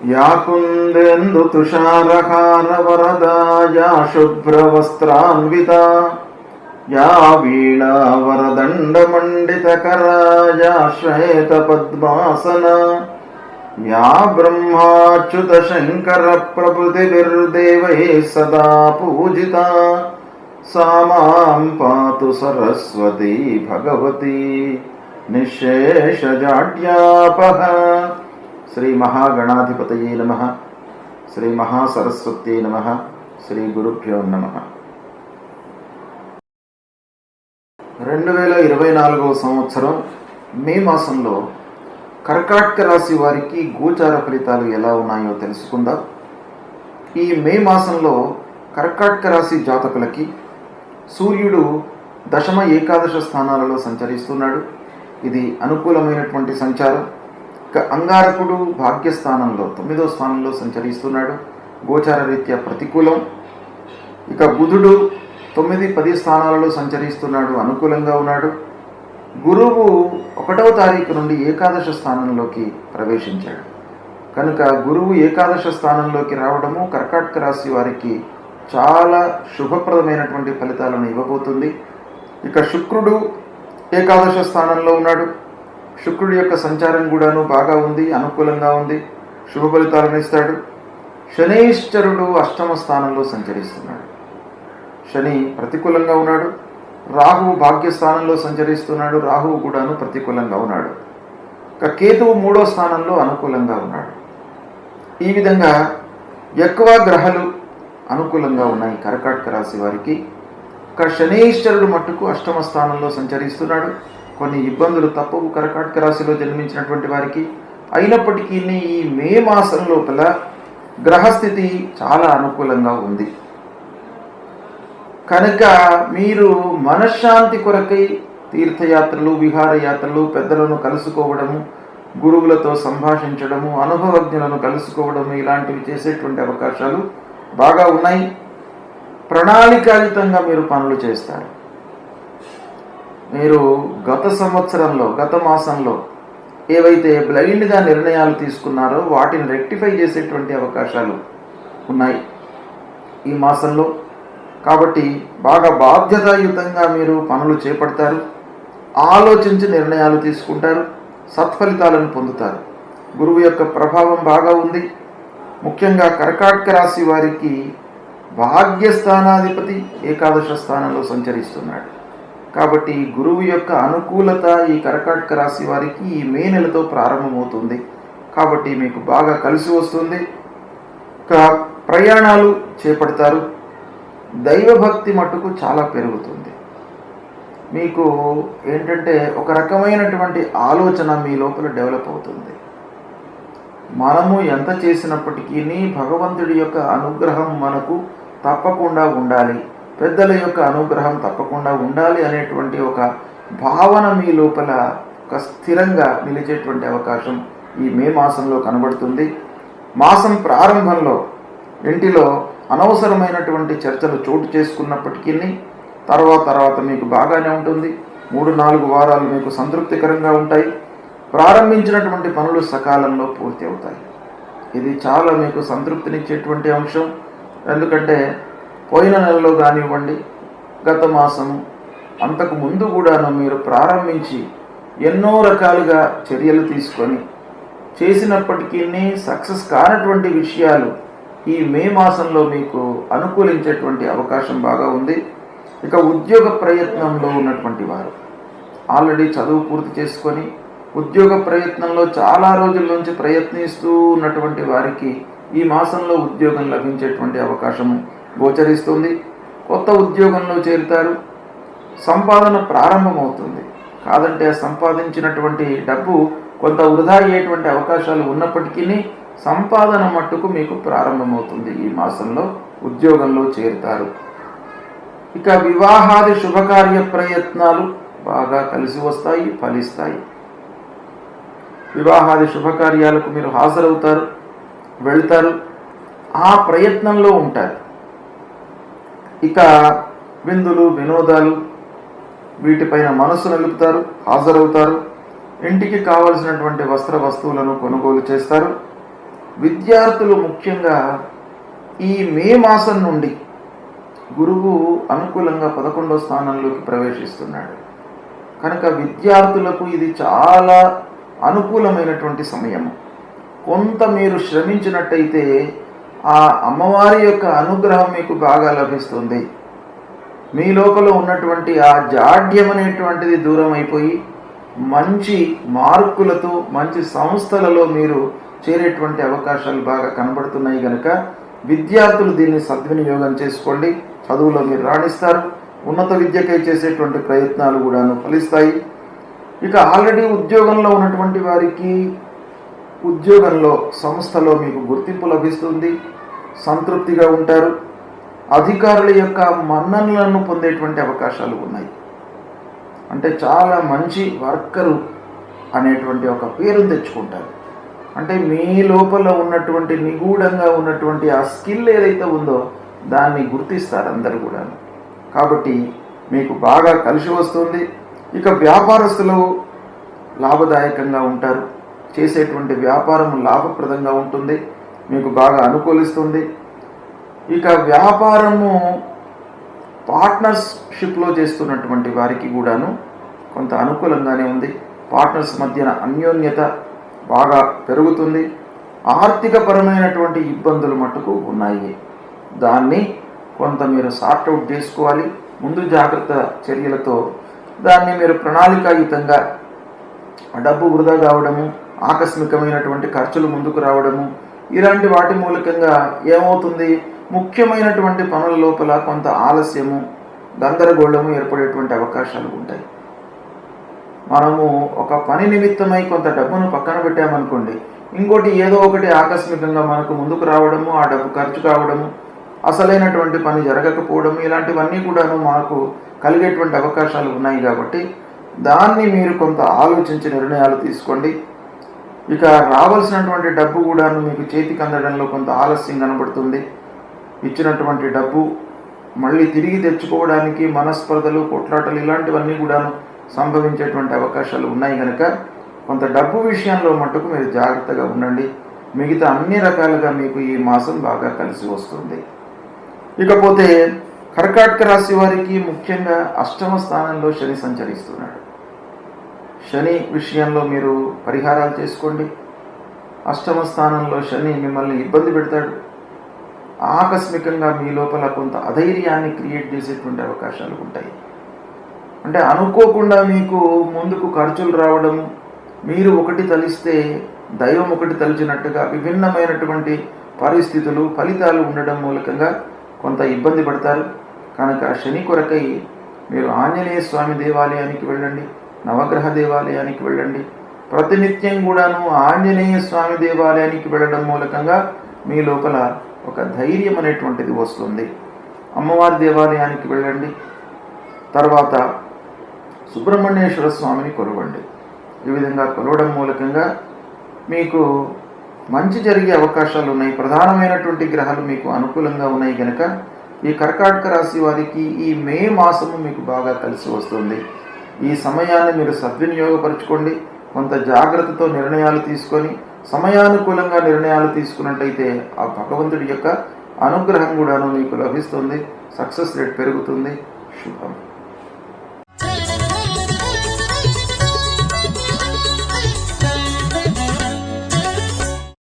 या कुन्देन्दु तुषारहार वरदा या शुभ्रवस्त्रान्विता या वीणा वरदण्डमण्डितकरा या श्वेतपद्मासना या ब्रह्माच्युतशङ्करप्रभृतिभिर्देवैः सदा पूजिता सा मां पातु सरस्वती भगवती निःशेषजाड्यापः। श्री महागणाधिपतये नमः। श्री महासरस्वत्यै नमः। श्री गुरुभ्यो नमः। 2024 సంవత్సరం మే మాసంలో కర్కాటక రాశి వారికి గోచార ఫలితాలు ఎలా ఉన్నాయో తెలుసుకుందాం. ఈ మే మాసంలో కర్కాటక రాశి జాతకులకి సూర్యుడు దశమ ఏకాదశ స్థానాలలో సంచరిస్తున్నాడు. ఇది అనుకూలమైనటువంటి సంచారం. ఇక అంగారకుడు భాగ్యస్థానంలో 9వ స్థానంలో సంచరిస్తున్నాడు, గోచార రీత్యా ప్రతికూలం. ఇక బుధుడు 9, 10 స్థానాలలో సంచరిస్తున్నాడు, అనుకూలంగా ఉన్నాడు. గురువు 1వ తారీఖు నుండి ఏకాదశ స్థానంలోకి ప్రవేశించాడు కనుక గురువు ఏకాదశ స్థానంలోకి రావడము కర్కాటక రాశి వారికి చాలా శుభప్రదమైనటువంటి ఫలితాలను ఇవ్వబోతుంది. ఇక శుక్రుడు ఏకాదశ స్థానంలో ఉన్నాడు. శుక్రుడి యొక్క సంచారం కూడాను బాగా ఉంది, అనుకూలంగా ఉంది, శుభ ఫలితాలను ఇస్తాడు. శనైశ్చరుడు 8వ స్థానంలో సంచరిస్తున్నాడు, శని ప్రతికూలంగా ఉన్నాడు. రాహువు భాగ్యస్థానంలో సంచరిస్తున్నాడు, రాహువు కూడాను ప్రతికూలంగా ఉన్నాడు. ఇక కేతువు 3వ స్థానంలో అనుకూలంగా ఉన్నాడు. ఈ విధంగా ఎక్కువ గ్రహాలు అనుకూలంగా ఉన్నాయి కర్కాటక రాశి వారికి. ఇక శనైశ్వరుడు మట్టుకు 8వ స్థానంలో సంచరిస్తున్నాడు. కొన్ని ఇబ్బందులు తప్పవు కర్కాటక రాశిలో జన్మించినటువంటి వారికి. అయినప్పటికీ ఈ మే మాసం లోపల గ్రహస్థితి చాలా అనుకూలంగా ఉంది కనుక మీరు మనశ్శాంతి కొరకై తీర్థయాత్రలు, విహారయాత్రలు, పెద్దలను కలుసుకోవడము, గురువులతో సంభాషించడము, అనుభవజ్ఞులను కలుసుకోవడము ఇలాంటివి చేసేటువంటి అవకాశాలు బాగా ఉన్నాయి. ప్రణాళికాయుతంగా మీరు పనులు చేస్తారు. మీరు గత మాసంలో ఏవైతే బ్లైండ్గా నిర్ణయాలు తీసుకున్నారో వాటిని రెక్టిఫై చేసేటువంటి అవకాశాలు ఉన్నాయి ఈ మాసంలో. కాబట్టి బాగా బాధ్యతాయుతంగా మీరు పనులు చేపడతారు, ఆలోచించి నిర్ణయాలు తీసుకుంటారు, సత్ఫలితాలను పొందుతారు. గురువు యొక్క ప్రభావం బాగా ఉంది. ముఖ్యంగా కర్కాటక రాశి వారికి భాగ్యస్థానాధిపతి ఏకాదశ స్థానంలో సంచరిస్తున్నాడు. కాబట్టి గురువు యొక్క అనుకూలత ఈ కర్కాటక రాశి వారికి ఈ మే నెలతో ప్రారంభమవుతుంది. కాబట్టి మీకు బాగా కలిసి వస్తుంది. ప్రయాణాలు చేపడతారు. దైవభక్తి మట్టుకు చాలా పెరుగుతుంది. మీకు ఏంటంటే ఒక రకమైనటువంటి ఆలోచన మీ లోపల డెవలప్ అవుతుంది. మనము ఎంత చేసినప్పటికీ భగవంతుడి యొక్క అనుగ్రహం మనకు తప్పకుండా ఉండాలి, పెద్దల యొక్క అనుగ్రహం తప్పకుండా ఉండాలి అనేటువంటి ఒక భావన మీ లోపల ఒక స్థిరంగా నిలిచేటువంటి అవకాశం ఈ మే మాసంలో కనబడుతుంది. మాసం ప్రారంభంలో ఇంటిలో అనవసరమైనటువంటి చర్చలు చోటు చేసుకున్నప్పటికీ తర్వాత మీకు బాగానే ఉంటుంది. 3-4 వారాలు మీకు సంతృప్తికరంగా ఉంటాయి. ప్రారంభించినటువంటి పనులు సకాలంలో పూర్తి అవుతాయి. ఇది చాలా మీకు సంతృప్తినిచ్చేటువంటి అంశం. ఎందుకంటే పోయిన నెలలో కానివ్వండి, గత మాసం అంతకు ముందు కూడాను మీరు ప్రారంభించి ఎన్నో రకాలుగా చర్యలు తీసుకొని చేసినప్పటికీ సక్సెస్ కానటువంటి విషయాలు ఈ మే మాసంలో మీకు అనుకూలించేటువంటి అవకాశం బాగా ఉంది. ఇక ఉద్యోగ ప్రయత్నంలో ఉన్నటువంటి వారు ఆల్రెడీ చదువు పూర్తి చేసుకొని ఉద్యోగ ప్రయత్నంలో చాలా రోజుల నుంచి ప్రయత్నిస్తూ ఉన్నటువంటి వారికి ఈ మాసంలో ఉద్యోగం లభించేటువంటి అవకాశం గోచరిస్తుంది. కొత్త ఉద్యోగంలో చేరుతారు. సంపాదన ప్రారంభమవుతుంది. కాదంటే సంపాదించినటువంటి డబ్బు కొంత వృధా అయ్యేటువంటి అవకాశాలు ఉన్నప్పటికీ సంపాదన మట్టుకు మీకు ప్రారంభమవుతుంది. ఈ మాసంలో ఉద్యోగంలో చేరుతారు. ఇక వివాహాది శుభకార్య ప్రయత్నాలు బాగా కలిసి వస్తాయి, ఫలిస్తాయి. వివాహాది శుభకార్యాలకు మీరు హాజరవుతారు, వెళ్తారు, ఆ ప్రయత్నంలో ఉంటారు. ఇక విందులు, వినోదాలు వీటిపైన మనసు నిలుపుతారు, హాజరవుతారు. ఇంటికి కావలసినటువంటి వస్త్ర వస్తువులను కొనుగోలు చేస్తారు. విద్యార్థులు ముఖ్యంగా ఈ మే మాసం నుండి గురువు అనుకూలంగా 11వ స్థానంలోకి ప్రవేశిస్తున్నాడు కనుక విద్యార్థులకు ఇది చాలా అనుకూలమైనటువంటి సమయము. కొంత మీరు శ్రమించినట్టయితే ఆ అమ్మవారి యొక్క అనుగ్రహం మీకు బాగా లభిస్తుంది. మీ లోపల ఉన్నటువంటి ఆ జాడ్యం అనేటువంటిది దూరం అయిపోయి మంచి మార్కులతో మంచి సంస్థలలో మీరు చేరేటువంటి అవకాశాలు బాగా కనబడుతున్నాయి కనుక విద్యార్థులు దీన్ని సద్వినియోగం చేసుకోండి. చదువులో మీరు రాణిస్తారు. ఉన్నత విద్యకై చేసేటువంటి ప్రయత్నాలు కూడాను ఫలిస్తాయి. ఇక ఆల్రెడీ ఉద్యోగంలో ఉన్నటువంటి వారికి ఉద్యోగంలో సంస్థలో మీకు గుర్తింపు లభిస్తుంది, సంతృప్తిగా ఉంటారు. అధికారుల యొక్క మన్ననలను పొందేటువంటి అవకాశాలు ఉన్నాయి. అంటే చాలా మంచి వర్కరు అనేటువంటి ఒక పేరును తెచ్చుకుంటారు. అంటే మీ లోపల ఉన్నటువంటి నిగూఢంగా ఉన్నటువంటి ఆ స్కిల్ ఏదైతే ఉందో దాన్ని గుర్తిస్తారు అందరూ కూడా. కాబట్టి మీకు బాగా కలిసి వస్తుంది. ఇక వ్యాపారస్తులు లాభదాయకంగా ఉంటారు. చేసేటువంటి వ్యాపారం లాభప్రదంగా ఉంటుంది, మీకు బాగా అనుకూలిస్తుంది. ఇక వ్యాపారము పార్ట్నర్షిప్లో చేస్తున్నటువంటి వారికి కూడాను కొంత అనుకూలంగానే ఉంది. పార్ట్నర్స్ మధ్యన అన్యోన్యత బాగా పెరుగుతుంది. ఆర్థికపరమైనటువంటి ఇబ్బందులు మట్టుకు ఉన్నాయి. దాన్ని కొంత మీరు సార్ట్అవుట్ చేసుకోవాలి. ముందు జాగ్రత్త చర్యలతో దాన్ని మీరు ప్రణాళికాయుతంగా డబ్బు వృధా కావడము, ఆకస్మికమైనటువంటి ఖర్చులు ముందుకు రావడము, ఇలాంటి వాటి మూలకంగా ఏమవుతుంది, ముఖ్యమైనటువంటి పనుల లోపల కొంత ఆలస్యము, గందరగోళము ఏర్పడేటువంటి అవకాశాలు ఉంటాయి. మనము ఒక పని నిమిత్తమై కొంత డబ్బును పక్కన పెట్టామనుకోండి, ఇంకోటి ఏదో ఒకటి ఆకస్మికంగా మనకు ముందుకు రావడము, ఆ డబ్బు ఖర్చు కావడము, అసలైనటువంటి పని జరగకపోవడము, ఇలాంటివన్నీ కూడాను మనకు కలిగేటువంటి అవకాశాలు ఉన్నాయి. కాబట్టి దాన్ని మీరు కొంత ఆలోచించి నిర్ణయాలు తీసుకోండి. ఇక రావాల్సినటువంటి డబ్బు కూడాను మీకు చేతికి అందడంలో కొంత ఆలస్యం కనబడుతుంది. ఇచ్చినటువంటి డబ్బు మళ్ళీ తిరిగి తెచ్చుకోవడానికి మనస్పర్ధలు, కొట్లాటలు ఇలాంటివన్నీ కూడాను సంభవించేటువంటి అవకాశాలు ఉన్నాయి కనుక కొంత డబ్బు విషయంలో మట్టుకు మీరు జాగ్రత్తగా ఉండండి. మిగతా అన్ని రకాలుగా మీకు ఈ మాసం బాగా కలిసి వస్తుంది. ఇకపోతే కర్కాటక రాశి వారికి ముఖ్యంగా 8వ స్థానంలో శని సంచరిస్తున్నాడు. శని విషయంలో మీరు పరిహారాలు చేసుకోండి. 8వ స్థానంలో శని మిమ్మల్ని ఇబ్బంది పెడతాడు. ఆకస్మికంగా మీ లోపల కొంత అధైర్యాన్ని క్రియేట్ చేసేటువంటి అవకాశాలు ఉంటాయి. అంటే అనుకోకుండా మీకు ముందుకు ఖర్చులు రావడము, మీరు ఒకటి తలిస్తే దైవం ఒకటి తలిచినట్టుగా విభిన్నమైనటువంటి పరిస్థితులు, ఫలితాలు ఉండడం మూలకంగా కొంత ఇబ్బంది పడతారు. కనుక శని కొరకై మీరు ఆంజనేయ స్వామి దేవాలయానికి వెళ్ళండి, నవగ్రహ దేవాలయానికి వెళ్ళండి. ప్రతినిత్యం కూడాను ఆంజనేయ స్వామి దేవాలయానికి వెళ్ళడం మూలకంగా మీ లోపల ఒక ధైర్యం అనేటువంటిది వస్తుంది. అమ్మవారి దేవాలయానికి వెళ్ళండి. తర్వాత సుబ్రహ్మణ్యేశ్వర స్వామిని కొలవండి. ఈ విధంగా కొలవడం మూలకంగా మీకు మంచి జరిగే అవకాశాలు ఉన్నాయి. ప్రధానమైనటువంటి గ్రహాలు మీకు అనుకూలంగా ఉన్నాయి కనుక ఈ కర్కాటక రాశి వారికి ఈ మే మాసము మీకు బాగా కలిసి వస్తుంది. ఈ సమయాన్ని మీరు సద్వినియోగపరచుకోండి. కొంత జాగ్రత్తతో నిర్ణయాలు తీసుకొని సమయానుకూలంగా నిర్ణయాలు తీసుకున్నట్టయితే ఆ భగవంతుడి యొక్క అనుగ్రహం కూడాను మీకు లభిస్తుంది. సక్సెస్ రేట్ పెరుగుతుంది. శుభం.